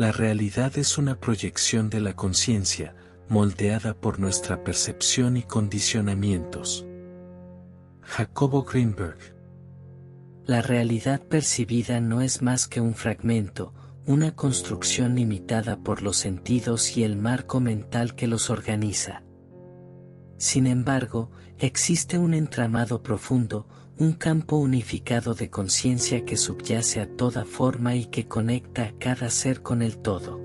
La realidad es una proyección de la conciencia, moldeada por nuestra percepción y condicionamientos. Jacobo Greenberg. La realidad percibida no es más que un fragmento, una construcción limitada por los sentidos y el marco mental que los organiza. Sin embargo, existe un entramado profundo, un campo unificado de conciencia que subyace a toda forma y que conecta a cada ser con el todo.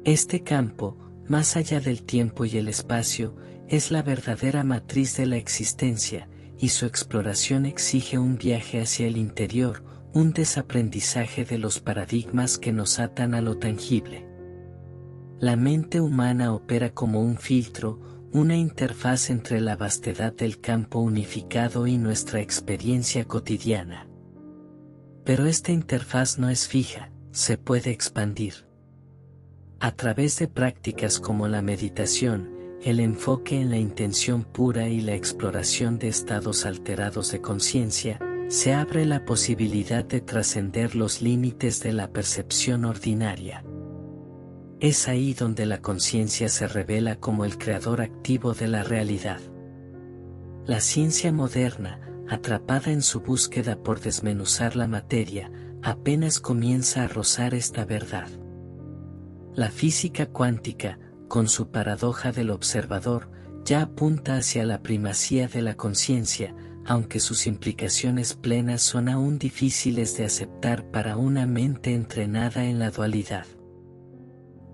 Este campo, más allá del tiempo y el espacio, es la verdadera matriz de la existencia, y su exploración exige un viaje hacia el interior, un desaprendizaje de los paradigmas que nos atan a lo tangible. La mente humana opera como un filtro, una interfaz entre la vastedad del campo unificado y nuestra experiencia cotidiana. Pero esta interfaz no es fija, se puede expandir. A través de prácticas como la meditación, el enfoque en la intención pura y la exploración de estados alterados de conciencia, se abre la posibilidad de trascender los límites de la percepción ordinaria. Es ahí donde la conciencia se revela como el creador activo de la realidad. La ciencia moderna, atrapada en su búsqueda por desmenuzar la materia, apenas comienza a rozar esta verdad. La física cuántica, con su paradoja del observador, ya apunta hacia la primacía de la conciencia, aunque sus implicaciones plenas son aún difíciles de aceptar para una mente entrenada en la dualidad.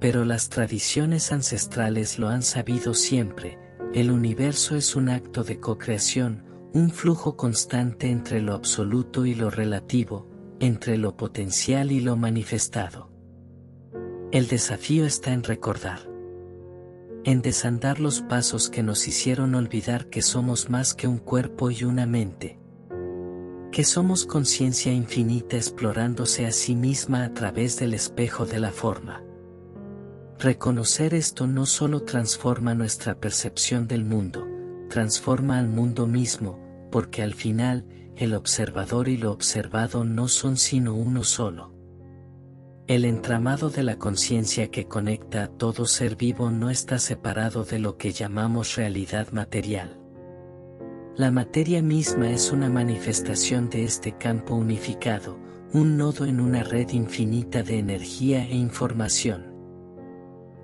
Pero las tradiciones ancestrales lo han sabido siempre, el universo es un acto de co-creación, un flujo constante entre lo absoluto y lo relativo, entre lo potencial y lo manifestado. El desafío está en recordar, en desandar los pasos que nos hicieron olvidar que somos más que un cuerpo y una mente, que somos conciencia infinita explorándose a sí misma a través del espejo de la forma. Reconocer esto no solo transforma nuestra percepción del mundo, transforma al mundo mismo, porque al final, el observador y lo observado no son sino uno solo. El entramado de la conciencia que conecta a todo ser vivo no está separado de lo que llamamos realidad material. La materia misma es una manifestación de este campo unificado, un nodo en una red infinita de energía e información.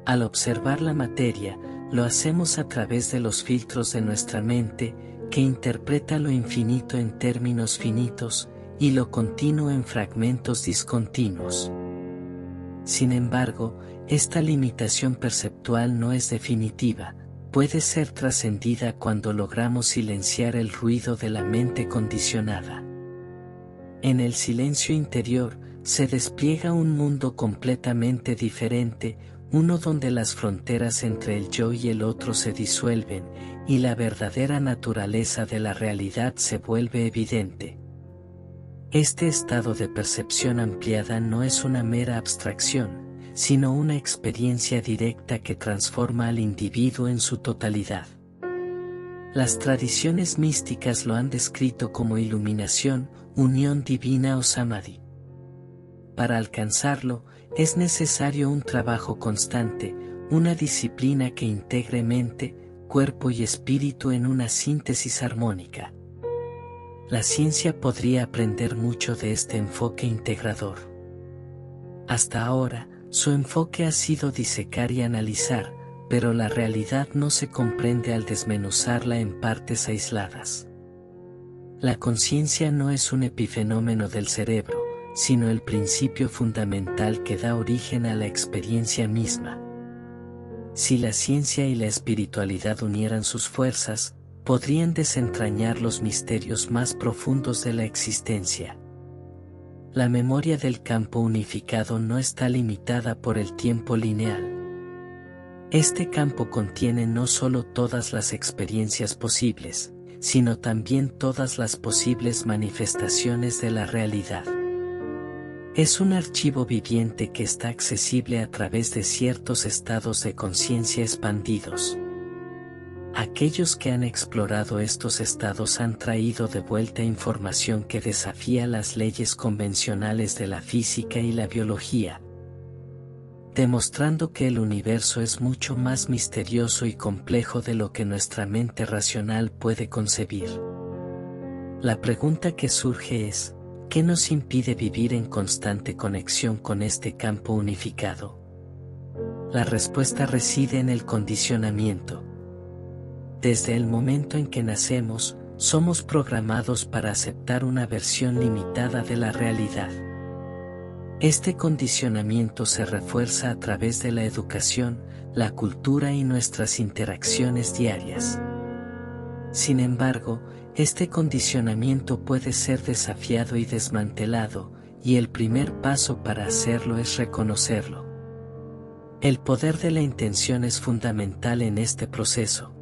Al observar la materia, lo hacemos a través de los filtros de nuestra mente, que interpreta lo infinito en términos finitos, y lo continuo en fragmentos discontinuos. Sin embargo, esta limitación perceptual no es definitiva, puede ser trascendida cuando logramos silenciar el ruido de la mente condicionada. En el silencio interior, se despliega un mundo completamente diferente, uno donde las fronteras entre el yo y el otro se disuelven, y la verdadera naturaleza de la realidad se vuelve evidente. Este estado de percepción ampliada no es una mera abstracción, sino una experiencia directa que transforma al individuo en su totalidad. Las tradiciones místicas lo han descrito como iluminación, unión divina o samadhi. Para alcanzarlo, es necesario un trabajo constante, una disciplina que integre mente, cuerpo y espíritu en una síntesis armónica. La ciencia podría aprender mucho de este enfoque integrador. Hasta ahora, su enfoque ha sido disecar y analizar, pero la realidad no se comprende al desmenuzarla en partes aisladas. La conciencia no es un epifenómeno del cerebro, sino el principio fundamental que da origen a la experiencia misma. Si la ciencia y la espiritualidad unieran sus fuerzas, podrían desentrañar los misterios más profundos de la existencia. La memoria del campo unificado no está limitada por el tiempo lineal. Este campo contiene no solo todas las experiencias posibles, sino también todas las posibles manifestaciones de la realidad. Es un archivo viviente que está accesible a través de ciertos estados de conciencia expandidos. Aquellos que han explorado estos estados han traído de vuelta información que desafía las leyes convencionales de la física y la biología. demostrando que el universo es mucho más misterioso y complejo de lo que nuestra mente racional puede concebir. La pregunta que surge es, ¿qué nos impide vivir en constante conexión con este campo unificado? La respuesta reside en el condicionamiento. Desde el momento en que nacemos, somos programados para aceptar una versión limitada de la realidad. Este condicionamiento se refuerza a través de la educación, la cultura y nuestras interacciones diarias. Sin embargo, este condicionamiento puede ser desafiado y desmantelado, y el primer paso para hacerlo es reconocerlo. El poder de la intención es fundamental en este proceso.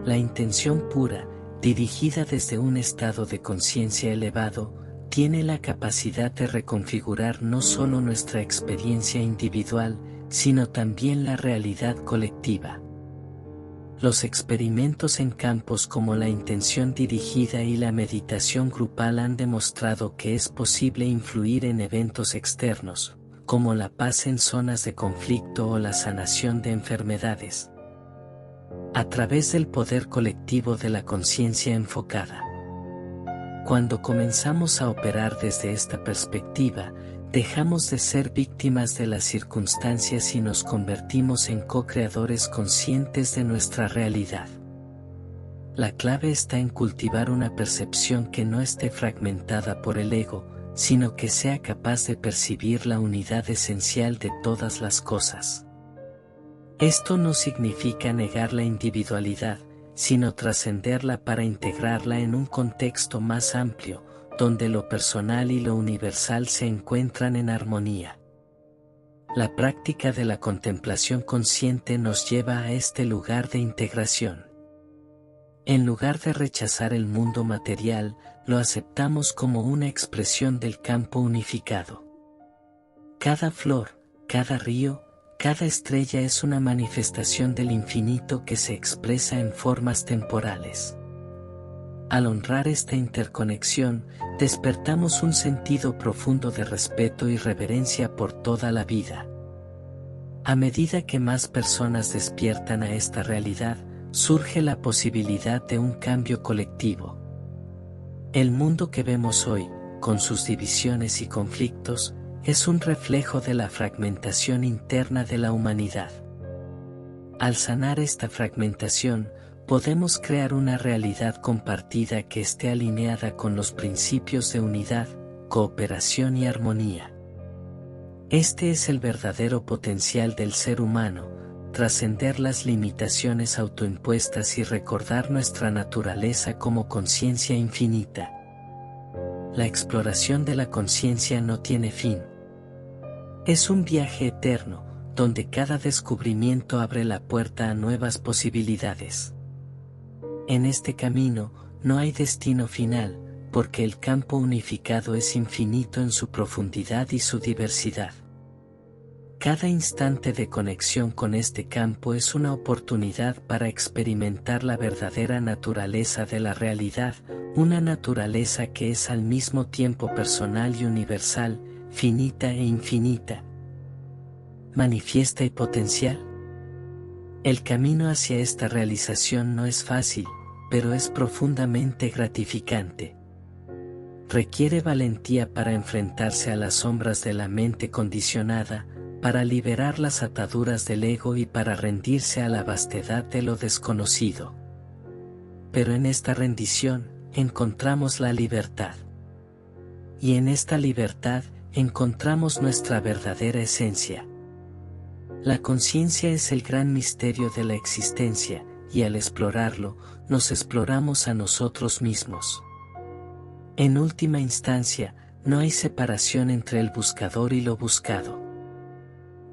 La intención pura, dirigida desde un estado de conciencia elevado, tiene la capacidad de reconfigurar no solo nuestra experiencia individual, sino también la realidad colectiva. Los experimentos en campos como la intención dirigida y la meditación grupal han demostrado que es posible influir en eventos externos, como la paz en zonas de conflicto o la sanación de enfermedades, a través del poder colectivo de la conciencia enfocada. Cuando comenzamos a operar desde esta perspectiva, dejamos de ser víctimas de las circunstancias y nos convertimos en co-creadores conscientes de nuestra realidad. La clave está en cultivar una percepción que no esté fragmentada por el ego, sino que sea capaz de percibir la unidad esencial de todas las cosas. Esto no significa negar la individualidad, sino trascenderla para integrarla en un contexto más amplio, donde lo personal y lo universal se encuentran en armonía. La práctica de la contemplación consciente nos lleva a este lugar de integración. En lugar de rechazar el mundo material, lo aceptamos como una expresión del campo unificado. Cada flor, cada río, cada estrella es una manifestación del infinito que se expresa en formas temporales. Al honrar esta interconexión, despertamos un sentido profundo de respeto y reverencia por toda la vida. A medida que más personas despiertan a esta realidad, surge la posibilidad de un cambio colectivo. El mundo que vemos hoy, con sus divisiones y conflictos, es un reflejo de la fragmentación interna de la humanidad. Al sanar esta fragmentación, podemos crear una realidad compartida que esté alineada con los principios de unidad, cooperación y armonía. Este es el verdadero potencial del ser humano, trascender las limitaciones autoimpuestas y recordar nuestra naturaleza como conciencia infinita. La exploración de la conciencia no tiene fin. Es un viaje eterno, donde cada descubrimiento abre la puerta a nuevas posibilidades. En este camino, no hay destino final, porque el campo unificado es infinito en su profundidad y su diversidad. Cada instante de conexión con este campo es una oportunidad para experimentar la verdadera naturaleza de la realidad, una naturaleza que es al mismo tiempo personal y universal, finita e infinita, manifiesta y potencial. El camino hacia esta realización no es fácil, pero es profundamente gratificante. Requiere valentía para enfrentarse a las sombras de la mente condicionada, para liberar las ataduras del ego y para rendirse a la vastedad de lo desconocido. Pero en esta rendición, encontramos la libertad. Y en esta libertad, encontramos nuestra verdadera esencia. La conciencia es el gran misterio de la existencia, y al explorarlo, nos exploramos a nosotros mismos. En última instancia, no hay separación entre el buscador y lo buscado.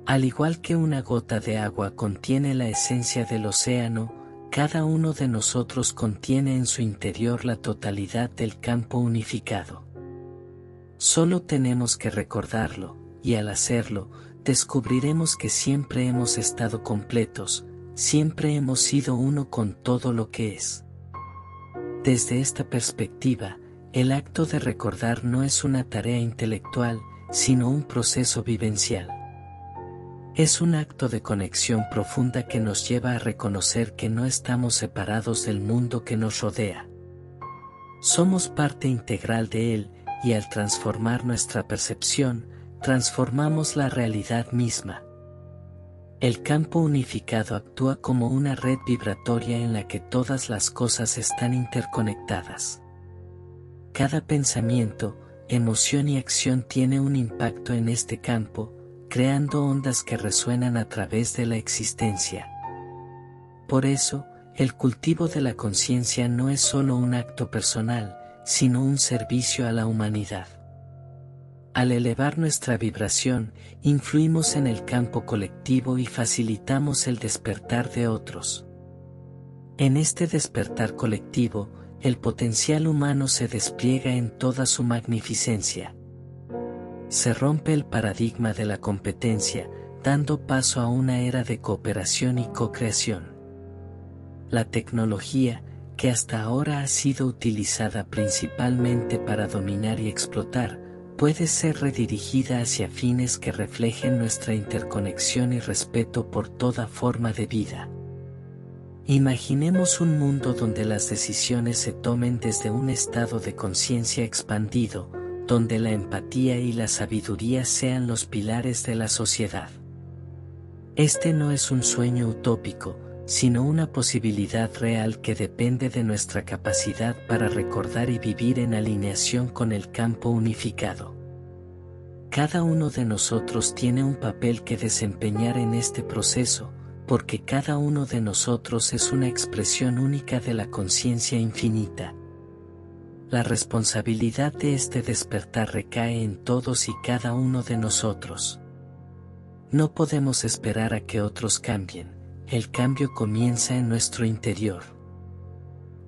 Al igual que una gota de agua contiene la esencia del océano, cada uno de nosotros contiene en su interior la totalidad del campo unificado. Solo tenemos que recordarlo, y al hacerlo, descubriremos que siempre hemos estado completos, siempre hemos sido uno con todo lo que es. Desde esta perspectiva, el acto de recordar no es una tarea intelectual, sino un proceso vivencial. Es un acto de conexión profunda que nos lleva a reconocer que no estamos separados del mundo que nos rodea. Somos parte integral de él, y al transformar nuestra percepción, transformamos la realidad misma. El campo unificado actúa como una red vibratoria en la que todas las cosas están interconectadas. Cada pensamiento, emoción y acción tiene un impacto en este campo, creando ondas que resuenan a través de la existencia. Por eso, el cultivo de la conciencia no es solo un acto personal, sino un servicio a la humanidad. Al elevar nuestra vibración, influimos en el campo colectivo y facilitamos el despertar de otros. En este despertar colectivo, el potencial humano se despliega en toda su magnificencia. Se rompe el paradigma de la competencia, dando paso a una era de cooperación y co-creación. La tecnología, que hasta ahora ha sido utilizada principalmente para dominar y explotar, puede ser redirigida hacia fines que reflejen nuestra interconexión y respeto por toda forma de vida. Imaginemos un mundo donde las decisiones se tomen desde un estado de conciencia expandido, donde la empatía y la sabiduría sean los pilares de la sociedad. Este no es un sueño utópico, sino una posibilidad real que depende de nuestra capacidad para recordar y vivir en alineación con el campo unificado. Cada uno de nosotros tiene un papel que desempeñar en este proceso, porque cada uno de nosotros es una expresión única de la conciencia infinita. La responsabilidad de este despertar recae en todos y cada uno de nosotros. No podemos esperar a que otros cambien, el cambio comienza en nuestro interior.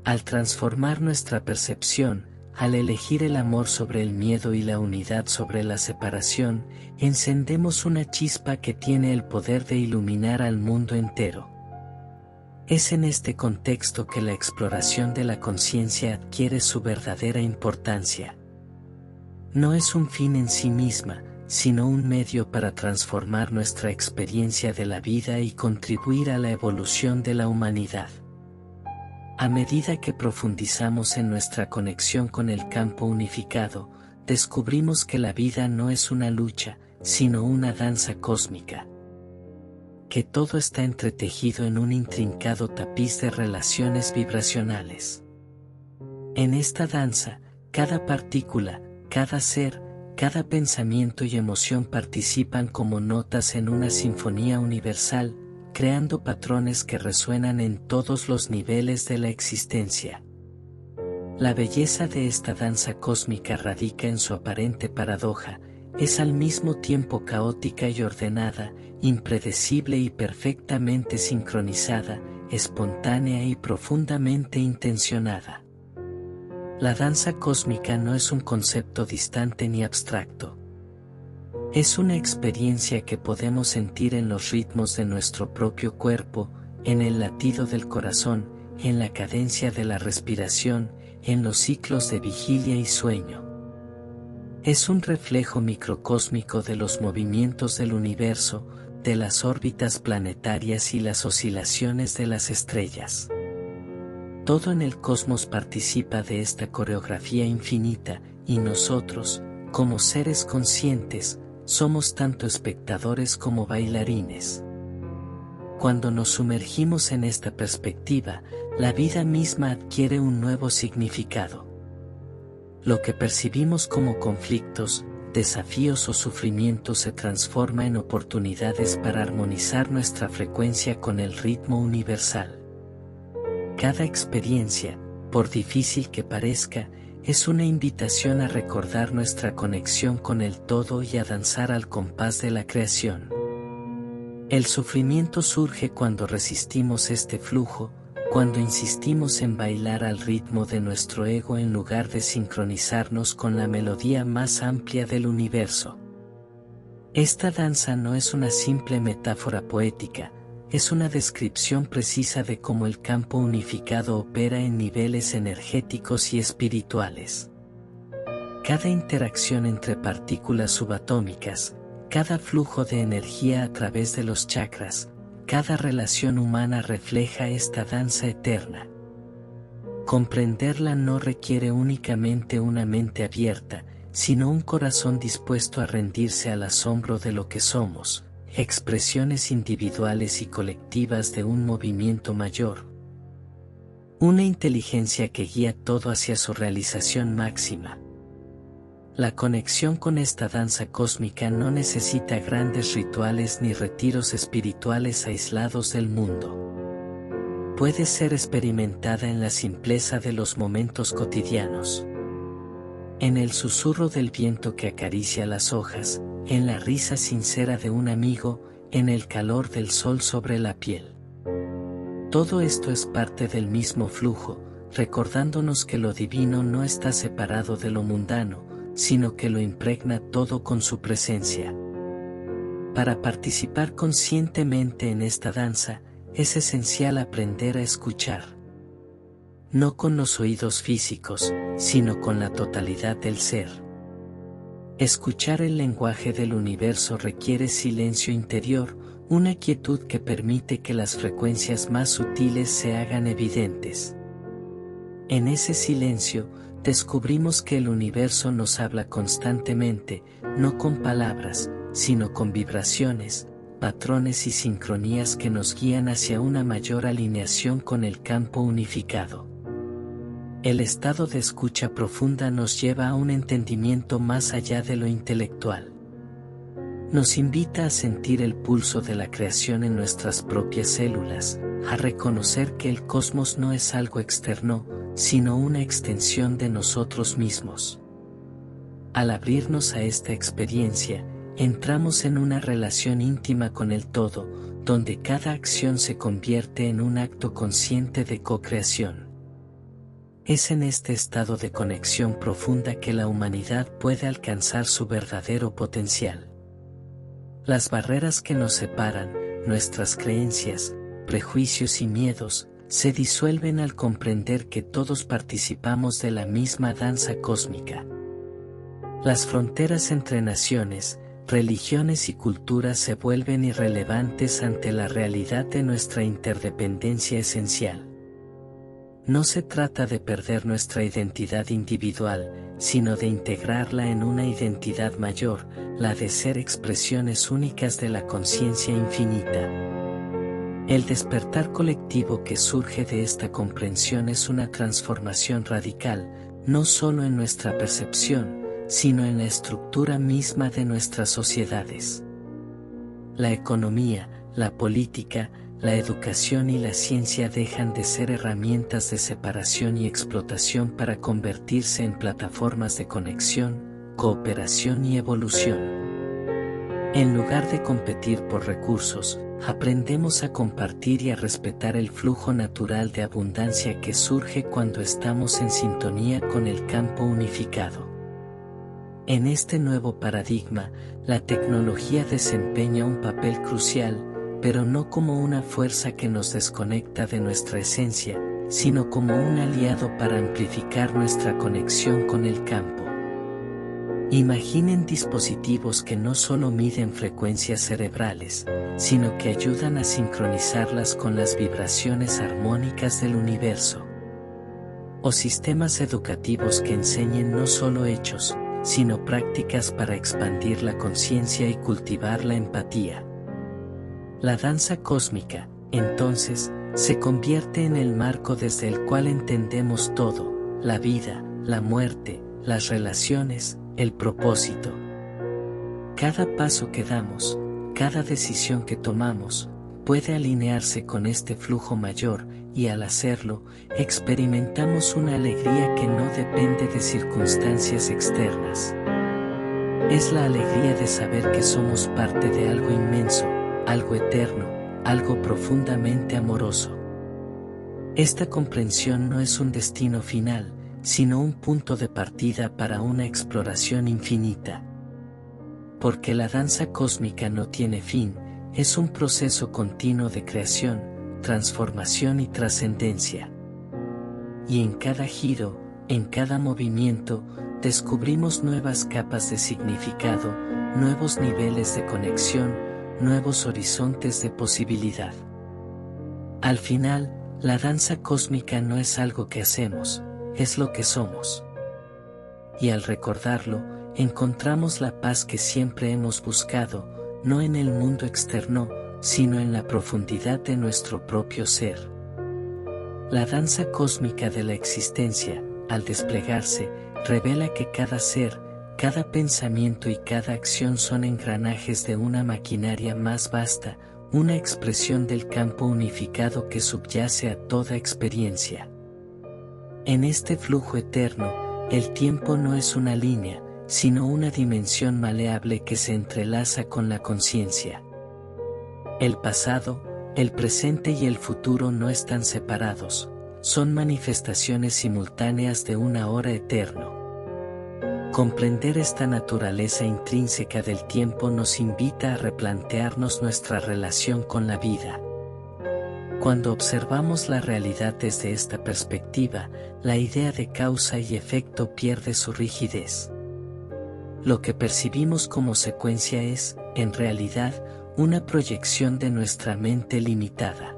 Al transformar nuestra percepción, al elegir el amor sobre el miedo y la unidad sobre la separación, encendemos una chispa que tiene el poder de iluminar al mundo entero. Es en este contexto que la exploración de la conciencia adquiere su verdadera importancia. No es un fin en sí misma, sino un medio para transformar nuestra experiencia de la vida y contribuir a la evolución de la humanidad. A medida que profundizamos en nuestra conexión con el campo unificado, descubrimos que la vida no es una lucha, sino una danza cósmica. Que todo está entretejido en un intrincado tapiz de relaciones vibracionales. En esta danza, cada partícula, cada ser, cada pensamiento y emoción participan como notas en una sinfonía universal, creando patrones que resuenan en todos los niveles de la existencia. La belleza de esta danza cósmica radica en su aparente paradoja, es al mismo tiempo caótica y ordenada, impredecible y perfectamente sincronizada, espontánea y profundamente intencionada. La danza cósmica no es un concepto distante ni abstracto. Es una experiencia que podemos sentir en los ritmos de nuestro propio cuerpo, en el latido del corazón, en la cadencia de la respiración, en los ciclos de vigilia y sueño. Es un reflejo microcósmico de los movimientos del universo, de las órbitas planetarias y las oscilaciones de las estrellas. Todo en el cosmos participa de esta coreografía infinita, y nosotros, como seres conscientes, somos tanto espectadores como bailarines. Cuando nos sumergimos en esta perspectiva, la vida misma adquiere un nuevo significado. Lo que percibimos como conflictos, desafíos o sufrimientos se transforma en oportunidades para armonizar nuestra frecuencia con el ritmo universal. Cada experiencia, por difícil que parezca, es una invitación a recordar nuestra conexión con el todo y a danzar al compás de la creación. El sufrimiento surge cuando resistimos este flujo, cuando insistimos en bailar al ritmo de nuestro ego en lugar de sincronizarnos con la melodía más amplia del universo. Esta danza no es una simple metáfora poética, es una descripción precisa de cómo el campo unificado opera en niveles energéticos y espirituales. Cada interacción entre partículas subatómicas, cada flujo de energía a través de los chakras, cada relación humana refleja esta danza eterna. Comprenderla no requiere únicamente una mente abierta, sino un corazón dispuesto a rendirse al asombro de lo que somos, expresiones individuales y colectivas de un movimiento mayor. Una inteligencia que guía todo hacia su realización máxima. La conexión con esta danza cósmica no necesita grandes rituales ni retiros espirituales aislados del mundo. Puede ser experimentada en la simpleza de los momentos cotidianos. En el susurro del viento que acaricia las hojas, en la risa sincera de un amigo, en el calor del sol sobre la piel. Todo esto es parte del mismo flujo, recordándonos que lo divino no está separado de lo mundano, sino que lo impregna todo con su presencia. Para participar conscientemente en esta danza, es esencial aprender a escuchar. No con los oídos físicos, sino con la totalidad del ser. Escuchar el lenguaje del universo requiere silencio interior, una quietud que permite que las frecuencias más sutiles se hagan evidentes. En ese silencio, descubrimos que el universo nos habla constantemente, no con palabras, sino con vibraciones, patrones y sincronías que nos guían hacia una mayor alineación con el campo unificado. El estado de escucha profunda nos lleva a un entendimiento más allá de lo intelectual. Nos invita a sentir el pulso de la creación en nuestras propias células, a reconocer que el cosmos no es algo externo, sino una extensión de nosotros mismos. Al abrirnos a esta experiencia, entramos en una relación íntima con el todo, donde cada acción se convierte en un acto consciente de co-creación. Es en este estado de conexión profunda que la humanidad puede alcanzar su verdadero potencial. Las barreras que nos separan, nuestras creencias, prejuicios y miedos, se disuelven al comprender que todos participamos de la misma danza cósmica. Las fronteras entre naciones, religiones y culturas se vuelven irrelevantes ante la realidad de nuestra interdependencia esencial. No se trata de perder nuestra identidad individual, sino de integrarla en una identidad mayor, la de ser expresiones únicas de la conciencia infinita. El despertar colectivo que surge de esta comprensión es una transformación radical, no solo en nuestra percepción, sino en la estructura misma de nuestras sociedades. La economía, la política, la educación y la ciencia dejan de ser herramientas de separación y explotación para convertirse en plataformas de conexión, cooperación y evolución. En lugar de competir por recursos, aprendemos a compartir y a respetar el flujo natural de abundancia que surge cuando estamos en sintonía con el campo unificado. En este nuevo paradigma, la tecnología desempeña un papel crucial, pero no como una fuerza que nos desconecta de nuestra esencia, sino como un aliado para amplificar nuestra conexión con el campo. Imaginen dispositivos que no solo miden frecuencias cerebrales, sino que ayudan a sincronizarlas con las vibraciones armónicas del universo. O sistemas educativos que enseñen no solo hechos, sino prácticas para expandir la conciencia y cultivar la empatía. La danza cósmica, entonces, se convierte en el marco desde el cual entendemos todo: la vida, la muerte, las relaciones, el propósito. Cada paso que damos, cada decisión que tomamos, puede alinearse con este flujo mayor, y al hacerlo, experimentamos una alegría que no depende de circunstancias externas. Es la alegría de saber que somos parte de algo inmenso, algo eterno, algo profundamente amoroso. Esta comprensión no es un destino final, sino un punto de partida para una exploración infinita. Porque la danza cósmica no tiene fin, es un proceso continuo de creación, transformación y trascendencia. Y en cada giro, en cada movimiento, descubrimos nuevas capas de significado, nuevos niveles de conexión, nuevos horizontes de posibilidad. Al final, la danza cósmica no es algo que hacemos, es lo que somos. Y al recordarlo, encontramos la paz que siempre hemos buscado, no en el mundo externo, sino en la profundidad de nuestro propio ser. La danza cósmica de la existencia, al desplegarse, revela que cada ser, cada pensamiento y cada acción son engranajes de una maquinaria más vasta, una expresión del campo unificado que subyace a toda experiencia. En este flujo eterno, el tiempo no es una línea, sino una dimensión maleable que se entrelaza con la conciencia. El pasado, el presente y el futuro no están separados, son manifestaciones simultáneas de un ahora eterno. Comprender esta naturaleza intrínseca del tiempo nos invita a replantearnos nuestra relación con la vida. Cuando observamos la realidad desde esta perspectiva, la idea de causa y efecto pierde su rigidez. Lo que percibimos como secuencia es, en realidad, una proyección de nuestra mente limitada.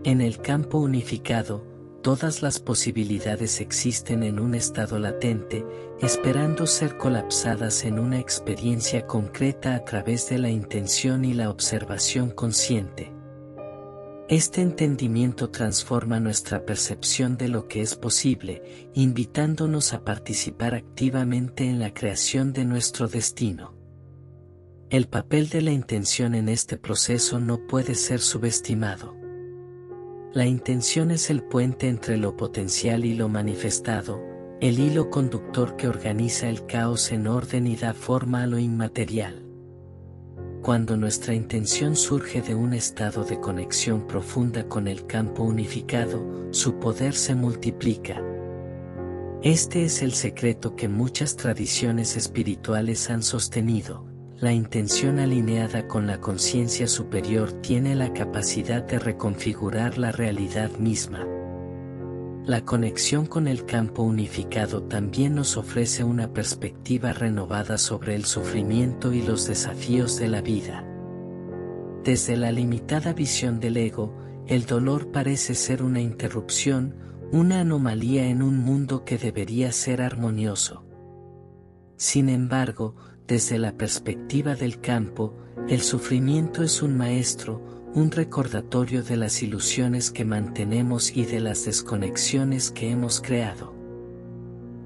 En el campo unificado, todas las posibilidades existen en un estado latente, esperando ser colapsadas en una experiencia concreta a través de la intención y la observación consciente. Este entendimiento transforma nuestra percepción de lo que es posible, invitándonos a participar activamente en la creación de nuestro destino. El papel de la intención en este proceso no puede ser subestimado. La intención es el puente entre lo potencial y lo manifestado, el hilo conductor que organiza el caos en orden y da forma a lo inmaterial. Cuando nuestra intención surge de un estado de conexión profunda con el campo unificado, su poder se multiplica. Este es el secreto que muchas tradiciones espirituales han sostenido. La intención alineada con la conciencia superior tiene la capacidad de reconfigurar la realidad misma. La conexión con el campo unificado también nos ofrece una perspectiva renovada sobre el sufrimiento y los desafíos de la vida. Desde la limitada visión del ego, el dolor parece ser una interrupción, una anomalía en un mundo que debería ser armonioso. Sin embargo, desde la perspectiva del campo, el sufrimiento es un maestro, un recordatorio de las ilusiones que mantenemos y de las desconexiones que hemos creado.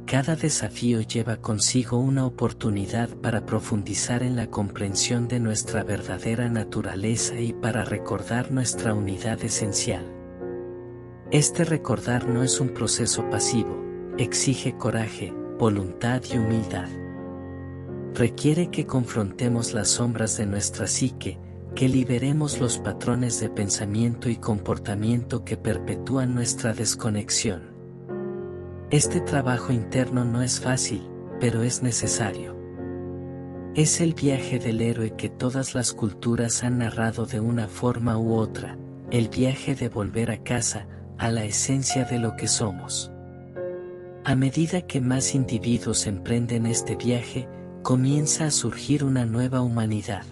Cada desafío lleva consigo una oportunidad para profundizar en la comprensión de nuestra verdadera naturaleza y para recordar nuestra unidad esencial. Este recordar no es un proceso pasivo, exige coraje, voluntad y humildad. Requiere que confrontemos las sombras de nuestra psique, que liberemos los patrones de pensamiento y comportamiento que perpetúan nuestra desconexión. Este trabajo interno no es fácil, pero es necesario. Es el viaje del héroe que todas las culturas han narrado de una forma u otra, el viaje de volver a casa, a la esencia de lo que somos. A medida que más individuos emprenden este viaje, comienza a surgir una nueva humanidad.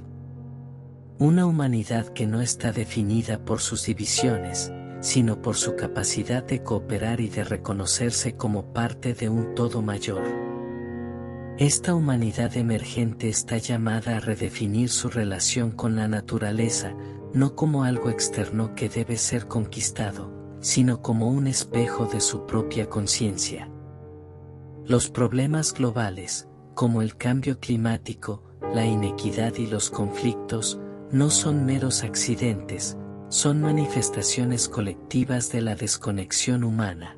Una humanidad que no está definida por sus divisiones, sino por su capacidad de cooperar y de reconocerse como parte de un todo mayor. Esta humanidad emergente está llamada a redefinir su relación con la naturaleza, no como algo externo que debe ser conquistado, sino como un espejo de su propia conciencia. Los problemas globales, como el cambio climático, la inequidad y los conflictos, no son meros accidentes, son manifestaciones colectivas de la desconexión humana.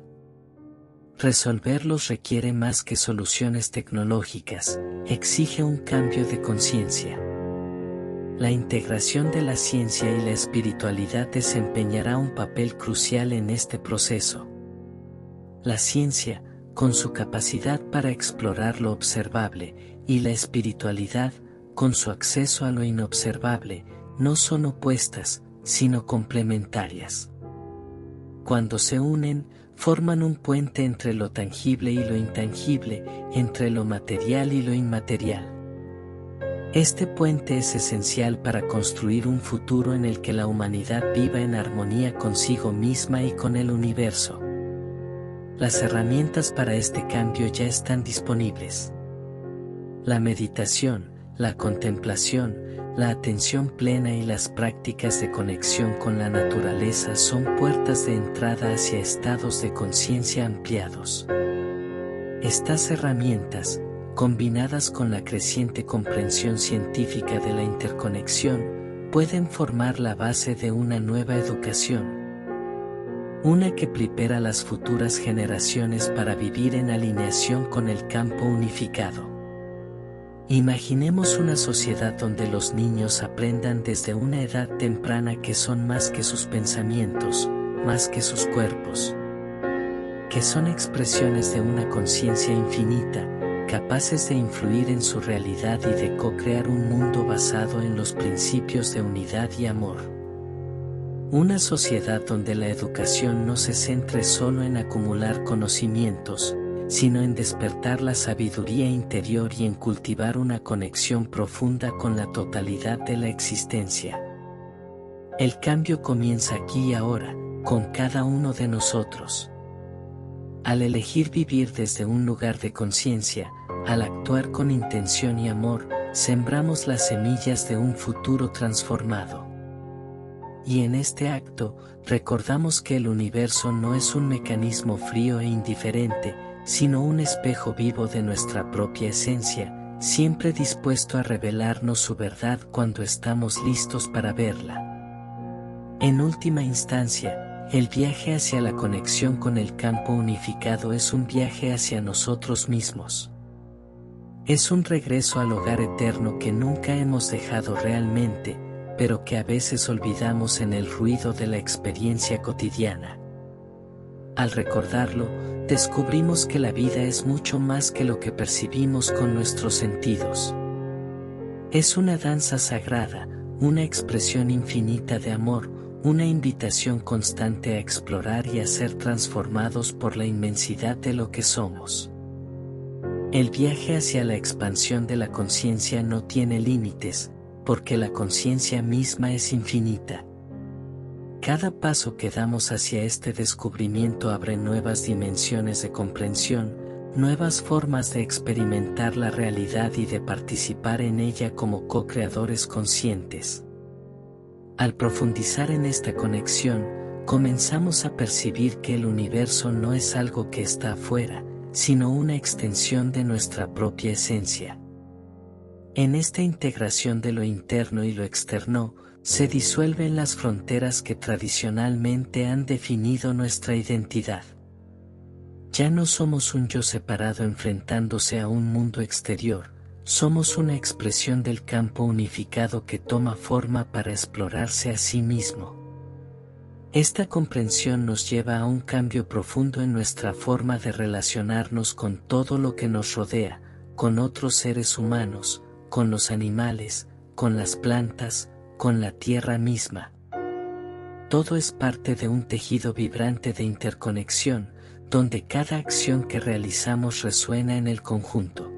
Resolverlos requiere más que soluciones tecnológicas, exige un cambio de conciencia. La integración de la ciencia y la espiritualidad desempeñará un papel crucial en este proceso. La ciencia, con su capacidad para explorar lo observable, y la espiritualidad, con su acceso a lo inobservable, no son opuestas, sino complementarias. Cuando se unen, forman un puente entre lo tangible y lo intangible, entre lo material y lo inmaterial. Este puente es esencial para construir un futuro en el que la humanidad viva en armonía consigo misma y con el universo. Las herramientas para este cambio ya están disponibles. La meditación, la contemplación, la atención plena y las prácticas de conexión con la naturaleza son puertas de entrada hacia estados de conciencia ampliados. Estas herramientas, combinadas con la creciente comprensión científica de la interconexión, pueden formar la base de una nueva educación. Una que prepara a las futuras generaciones para vivir en alineación con el campo unificado. Imaginemos una sociedad donde los niños aprendan desde una edad temprana que son más que sus pensamientos, más que sus cuerpos. Que son expresiones de una conciencia infinita, capaces de influir en su realidad y de co-crear un mundo basado en los principios de unidad y amor. Una sociedad donde la educación no se centre solo en acumular conocimientos, sino en despertar la sabiduría interior y en cultivar una conexión profunda con la totalidad de la existencia. El cambio comienza aquí y ahora, con cada uno de nosotros. Al elegir vivir desde un lugar de conciencia, al actuar con intención y amor, sembramos las semillas de un futuro transformado. Y en este acto, recordamos que el universo no es un mecanismo frío e indiferente, sino un espejo vivo de nuestra propia esencia, siempre dispuesto a revelarnos su verdad cuando estamos listos para verla. En última instancia, el viaje hacia la conexión con el campo unificado es un viaje hacia nosotros mismos. Es un regreso al hogar eterno que nunca hemos dejado realmente, pero que a veces olvidamos en el ruido de la experiencia cotidiana. Al recordarlo, descubrimos que la vida es mucho más que lo que percibimos con nuestros sentidos. Es una danza sagrada, una expresión infinita de amor, una invitación constante a explorar y a ser transformados por la inmensidad de lo que somos. El viaje hacia la expansión de la conciencia no tiene límites, porque la conciencia misma es infinita. Cada paso que damos hacia este descubrimiento abre nuevas dimensiones de comprensión, nuevas formas de experimentar la realidad y de participar en ella como co-creadores conscientes. Al profundizar en esta conexión, comenzamos a percibir que el universo no es algo que está afuera, sino una extensión de nuestra propia esencia. En esta integración de lo interno y lo externo, se disuelven las fronteras que tradicionalmente han definido nuestra identidad. Ya no somos un yo separado enfrentándose a un mundo exterior, somos una expresión del campo unificado que toma forma para explorarse a sí mismo. Esta comprensión nos lleva a un cambio profundo en nuestra forma de relacionarnos con todo lo que nos rodea, con otros seres humanos, con los animales, con las plantas, con la tierra misma. Todo es parte de un tejido vibrante de interconexión, donde cada acción que realizamos resuena en el conjunto.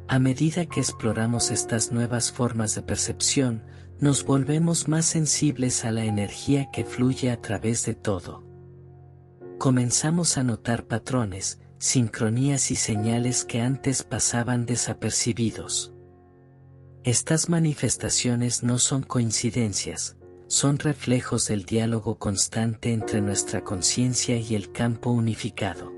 A medida que exploramos estas nuevas formas de percepción, nos volvemos más sensibles a la energía que fluye a través de todo. Comenzamos a notar patrones, sincronías y señales que antes pasaban desapercibidos. Estas manifestaciones no son coincidencias, son reflejos del diálogo constante entre nuestra conciencia y el campo unificado.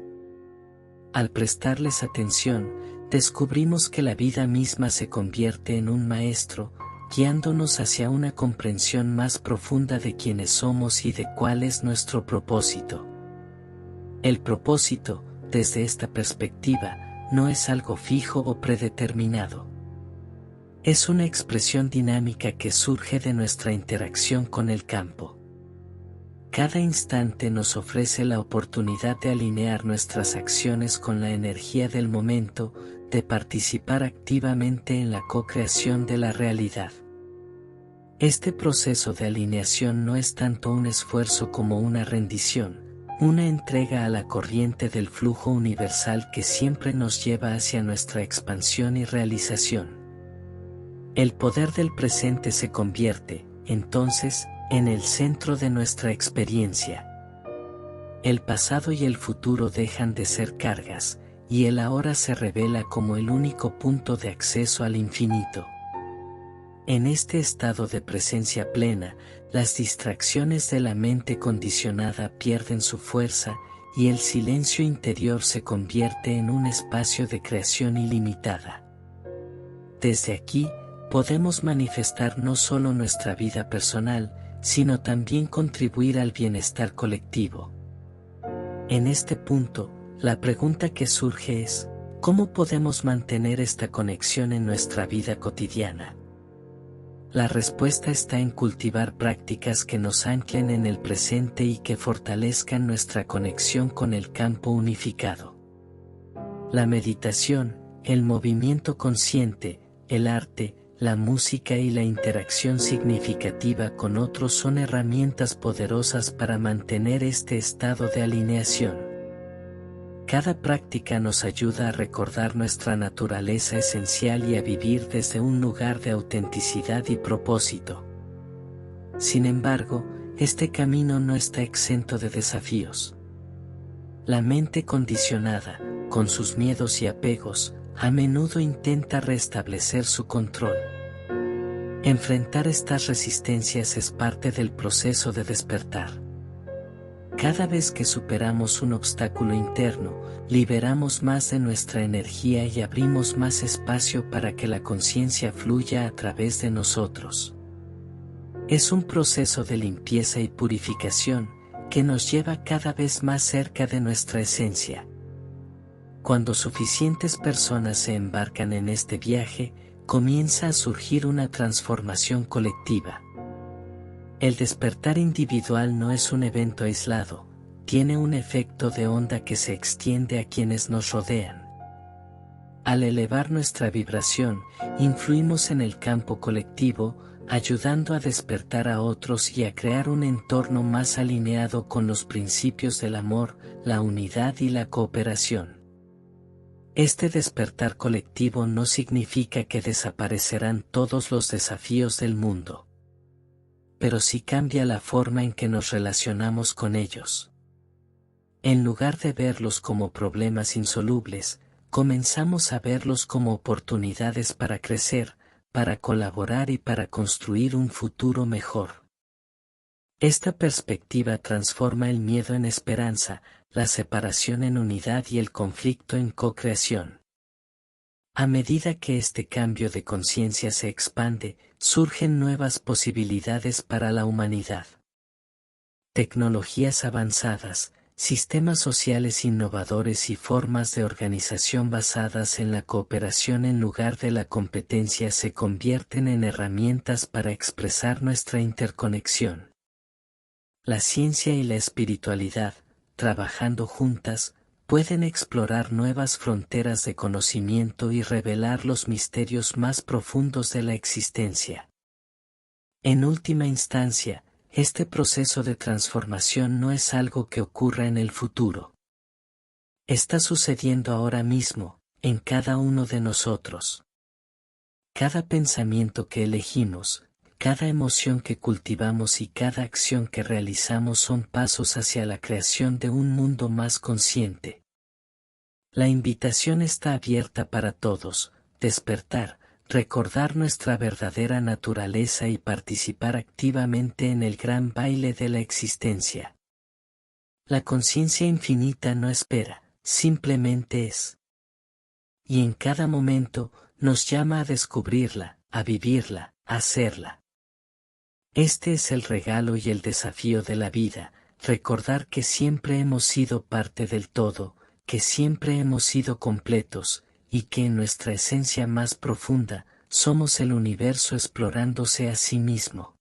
Al prestarles atención, descubrimos que la vida misma se convierte en un maestro, guiándonos hacia una comprensión más profunda de quiénes somos y de cuál es nuestro propósito. El propósito, desde esta perspectiva, no es algo fijo o predeterminado. Es una expresión dinámica que surge de nuestra interacción con el campo. Cada instante nos ofrece la oportunidad de alinear nuestras acciones con la energía del momento, de participar activamente en la co-creación de la realidad. Este proceso de alineación no es tanto un esfuerzo como una rendición, una entrega a la corriente del flujo universal que siempre nos lleva hacia nuestra expansión y realización. El poder del presente se convierte, entonces, en el centro de nuestra experiencia. El pasado y el futuro dejan de ser cargas, y el ahora se revela como el único punto de acceso al infinito. En este estado de presencia plena, las distracciones de la mente condicionada pierden su fuerza, y el silencio interior se convierte en un espacio de creación ilimitada. Desde aquí, podemos manifestar no solo nuestra vida personal, sino también contribuir al bienestar colectivo. En este punto, la pregunta que surge es, ¿cómo podemos mantener esta conexión en nuestra vida cotidiana? La respuesta está en cultivar prácticas que nos anclen en el presente y que fortalezcan nuestra conexión con el campo unificado. La meditación, el movimiento consciente, el arte, la música y la interacción significativa con otros son herramientas poderosas para mantener este estado de alineación. Cada práctica nos ayuda a recordar nuestra naturaleza esencial y a vivir desde un lugar de autenticidad y propósito. Sin embargo, este camino no está exento de desafíos. La mente condicionada, con sus miedos y apegos, a menudo intenta restablecer su control. Enfrentar estas resistencias es parte del proceso de despertar. Cada vez que superamos un obstáculo interno, liberamos más de nuestra energía y abrimos más espacio para que la conciencia fluya a través de nosotros. Es un proceso de limpieza y purificación que nos lleva cada vez más cerca de nuestra esencia. Cuando suficientes personas se embarcan en este viaje, comienza a surgir una transformación colectiva. El despertar individual no es un evento aislado, tiene un efecto de onda que se extiende a quienes nos rodean. Al elevar nuestra vibración, influimos en el campo colectivo, ayudando a despertar a otros y a crear un entorno más alineado con los principios del amor, la unidad y la cooperación. Este despertar colectivo no significa que desaparecerán todos los desafíos del mundo, pero sí cambia la forma en que nos relacionamos con ellos. En lugar de verlos como problemas insolubles, comenzamos a verlos como oportunidades para crecer, para colaborar y para construir un futuro mejor. Esta perspectiva transforma el miedo en esperanza, la separación en unidad y el conflicto en co-creación. A medida que este cambio de conciencia se expande, surgen nuevas posibilidades para la humanidad. Tecnologías avanzadas, sistemas sociales innovadores y formas de organización basadas en la cooperación en lugar de la competencia se convierten en herramientas para expresar nuestra interconexión. La ciencia y la espiritualidad, trabajando juntas, pueden explorar nuevas fronteras de conocimiento y revelar los misterios más profundos de la existencia. En última instancia, este proceso de transformación no es algo que ocurra en el futuro. Está sucediendo ahora mismo, en cada uno de nosotros. Cada pensamiento que elegimos, cada emoción que cultivamos y cada acción que realizamos son pasos hacia la creación de un mundo más consciente. La invitación está abierta para todos: despertar, recordar nuestra verdadera naturaleza y participar activamente en el gran baile de la existencia. La conciencia infinita no espera, simplemente es. Y en cada momento, nos llama a descubrirla, a vivirla, a hacerla. Este es el regalo y el desafío de la vida, recordar que siempre hemos sido parte del todo, que siempre hemos sido completos, y que en nuestra esencia más profunda, somos el universo explorándose a sí mismo.